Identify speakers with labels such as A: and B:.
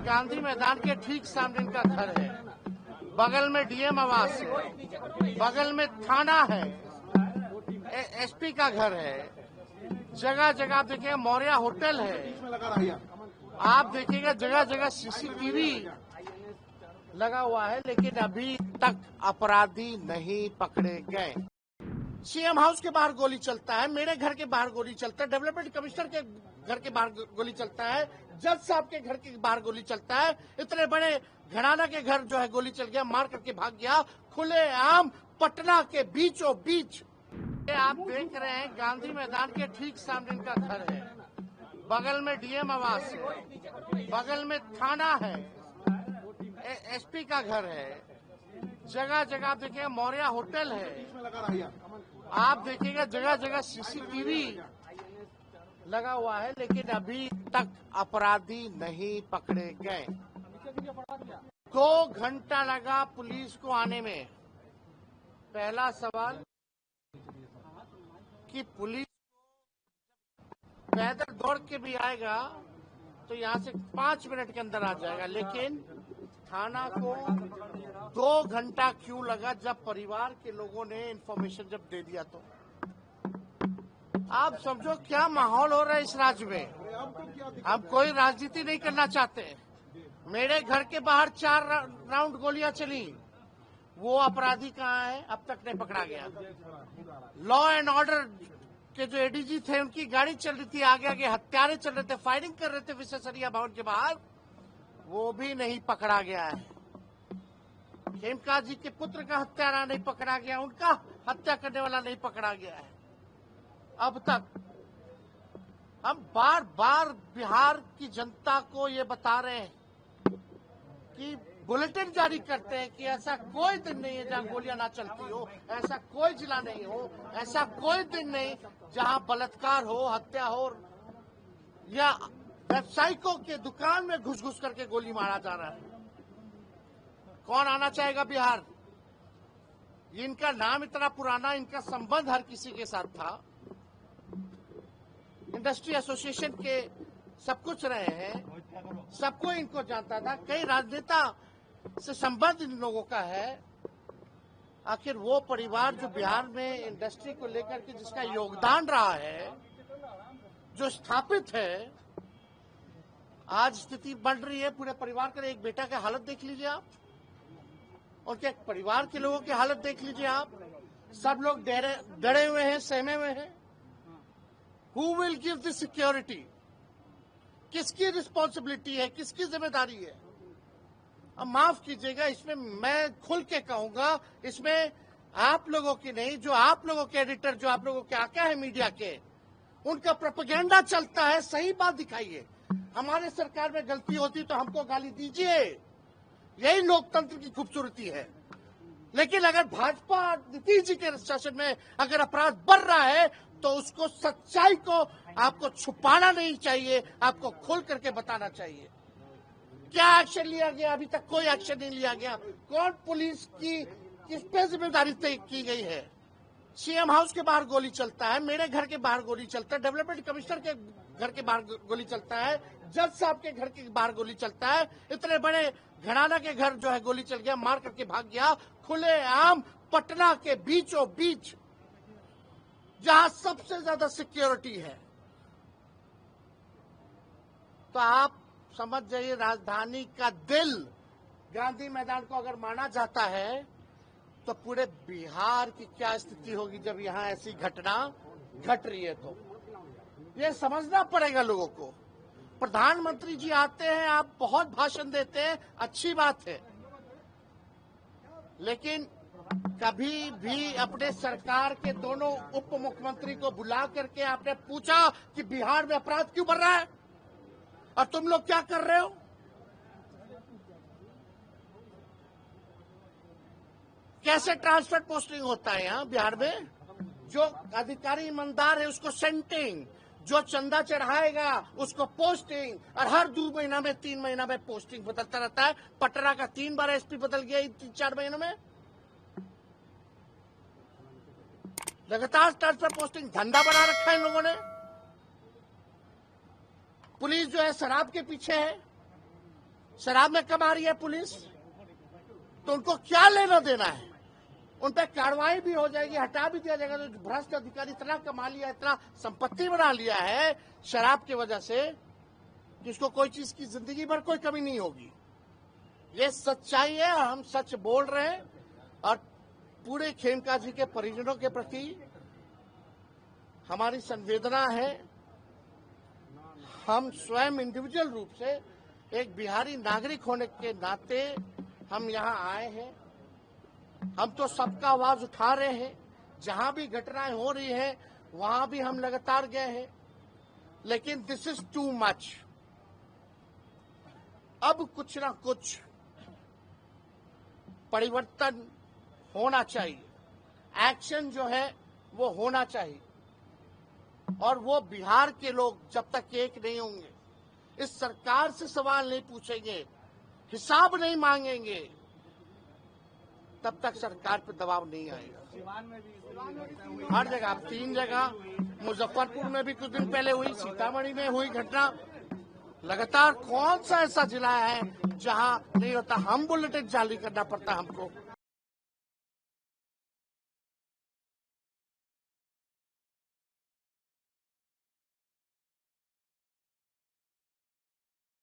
A: गांधी मैदान के ठीक सामने इनका घर है, बगल में डीएम आवास है, बगल में थाना है, एसपी का घर है, जगह जगह आप देखिएगा मौर्य होटल है, आप देखिएगा जगह जगह सीसीटीवी लगा हुआ है, लेकिन अभी तक अपराधी नहीं पकड़े गए। सीएम हाउस के बाहर गोली चलता है, मेरे घर के बाहर गोली चलता है, डेवलपमेंट कमिश्नर के घर के बाहर गोली चलता है, जज साहब के घर के बाहर गोली चलता है, इतने बड़े घराना के घर जो है गोली चल गया, मार करके भाग गया, खुले आम पटना के बीचों बीच। आप देख रहे हैं गांधी मैदान के ठीक सामने इनका घर है, बगल में डीएम आवास है, बगल में थाना है, एसपी का घर है, जगह जगह आप देखिएगा मौर्य होटल है, आप देखिएगा जगह जगह सीसीटीवी लगा हुआ है, लेकिन अभी तक अपराधी नहीं पकड़े गए। 2 घंटा लगा पुलिस को आने में। पहला सवाल कि पुलिस पैदल दौड़ के भी आएगा तो यहाँ से 5 मिनट के अंदर आ जाएगा, लेकिन थाना को 2 घंटा क्यों लगा? जब परिवार के लोगों ने इन्फॉर्मेशन जब दे दिया तो आप समझो क्या माहौल हो रहा है इस राज्य में। हम कोई राजनीति नहीं करना चाहते। मेरे घर के बाहर 4 राउंड गोलियां चली, वो अपराधी कहाँ है? अब तक नहीं पकड़ा गया। लॉ एंड ऑर्डर के जो एडीजी थे उनकी गाड़ी चल रही थी, आगे आगे हत्यारे चल रहे थे, फायरिंग कर रहे थे विश्वेश्वरैया भवन के बाहर, वो भी नहीं पकड़ा गया है। खेमका जी के पुत्र का हत्यारा नहीं पकड़ा गया, उनका हत्या करने वाला नहीं पकड़ा गया है। अब तक हम बार बार बिहार की जनता को ये बता रहे हैं कि बुलेटिन जारी करते हैं कि ऐसा कोई दिन नहीं है जहां गोलियां ना चलती हो, ऐसा कोई जिला नहीं हो, ऐसा कोई दिन नहीं जहां बलात्कार हो, हत्या हो या व्यवसायिकों के दुकान में घुस घुस करके गोली मारा जा रहा है। कौन आना चाहेगा बिहार? इनका नाम इतना पुराना, इनका संबंध हर किसी के साथ था, इंडस्ट्री एसोसिएशन के सब कुछ रहे हैं, सबको इनको जानता था, कई राजनेता से संबंध इन लोगों का है। आखिर वो परिवार जो बिहार में इंडस्ट्री को लेकर के जिसका योगदान रहा है, जो स्थापित है, आज स्थिति बढ़ रही है पूरे परिवार का। एक बेटा की हालत देख लीजिए आप, उनके परिवार के लोगों की हालत देख लीजिए आप। सब लोग डरे हुए हैं, सहमे हुए हैं। Who will give the security? किसकी रिस्पॉन्सिबिलिटी है, किसकी जिम्मेदारी है? अब माफ कीजिएगा, इसमें मैं खुल के कहूंगा, इसमें आप लोगों की नहीं, जो आप लोगों के एडिटर, जो आप लोगों के आका है मीडिया के, उनका प्रोपेगेंडा चलता है। सही बात दिखाइए। हमारे सरकार में गलती होती तो हमको गाली दीजिए, यही लोकतंत्र की खूबसूरती है। लेकिन अगर भाजपा नीतीश जी के शासन में अगर अपराध बढ़ रहा है तो उसको, सच्चाई को आपको छुपाना नहीं चाहिए, आपको खोल करके बताना चाहिए। क्या एक्शन लिया गया? अभी तक कोई एक्शन नहीं लिया गया। कौन पुलिस की किस पे जिम्मेदारी तय की गई है? सीएम हाउस के बाहर गोली चलता है, मेरे घर के बाहर गोली चलता है, डेवलपमेंट कमिश्नर के घर के बाहर गोली चलता है, जज साहब के घर के बाहर गोली चलता है, इतने बड़े घराना के घर जो है गोली चल गया, मार करके भाग गया, खुले आम पटना के बीचों बीच, जहां सबसे ज्यादा सिक्योरिटी है। तो आप समझ जाइए, राजधानी का दिल गांधी मैदान को अगर माना जाता है तो पूरे बिहार की क्या स्थिति होगी जब यहां ऐसी घटना घट रही है। तो ये समझना पड़ेगा लोगों को। प्रधानमंत्री जी आते हैं, आप बहुत भाषण देते हैं, अच्छी बात है, लेकिन कभी भी अपने सरकार के दोनों उप मुख्यमंत्री को बुला करके आपने पूछा कि बिहार में अपराध क्यों बढ़ रहा है और तुम लोग क्या कर रहे हो? कैसे ट्रांसफर पोस्टिंग होता है यहाँ बिहार में? जो अधिकारी ईमानदार है उसको सेंटिंग, जो चंदा चढ़ाएगा उसको पोस्टिंग, और हर 2 महीना में 3 महीना में पोस्टिंग बदलता रहता है। पटना का 3 बार एसपी बदल गया 3-4 महीनों में। लगातार ट्रांसफर पोस्टिंग, धंधा बना रखा है इन लोगों ने। पुलिस जो है शराब के पीछे है, शराब में कमा रही है पुलिस, तो उनको क्या लेना देना है? उन पर कार्रवाई भी हो जाएगी, हटा भी दिया जाएगा। तो भ्रष्ट अधिकारी इतना कमा लिया, इतना संपत्ति बना लिया है शराब की वजह से, जिसको कोई चीज की जिंदगी भर कोई कमी नहीं होगी। ये सच्चाई है, हम सच बोल रहे हैं। और पूरे खेमका जी के परिजनों के प्रति हमारी संवेदना है। हम स्वयं इंडिविजुअल रूप से एक बिहारी नागरिक होने के नाते हम यहाँ आए हैं। हम तो सबका आवाज उठा रहे हैं, जहां भी घटनाएं हो रही हैं वहां भी हम लगातार गए हैं, लेकिन दिस इज टू मच। अब कुछ ना कुछ परिवर्तन होना चाहिए, एक्शन जो है वो होना चाहिए। और वो बिहार के लोग जब तक एक नहीं होंगे, इस सरकार से सवाल नहीं पूछेंगे, हिसाब नहीं मांगेंगे, तब तक सरकार पर दबाव नहीं आएगा। हर जगह, 3 जगह, मुजफ्फरपुर में भी कुछ दिन पहले हुई, सीतामढ़ी में हुई घटना। लगातार कौन सा ऐसा जिला है जहां नहीं होता? हम बुलेटिन जारी करना पड़ता हमको।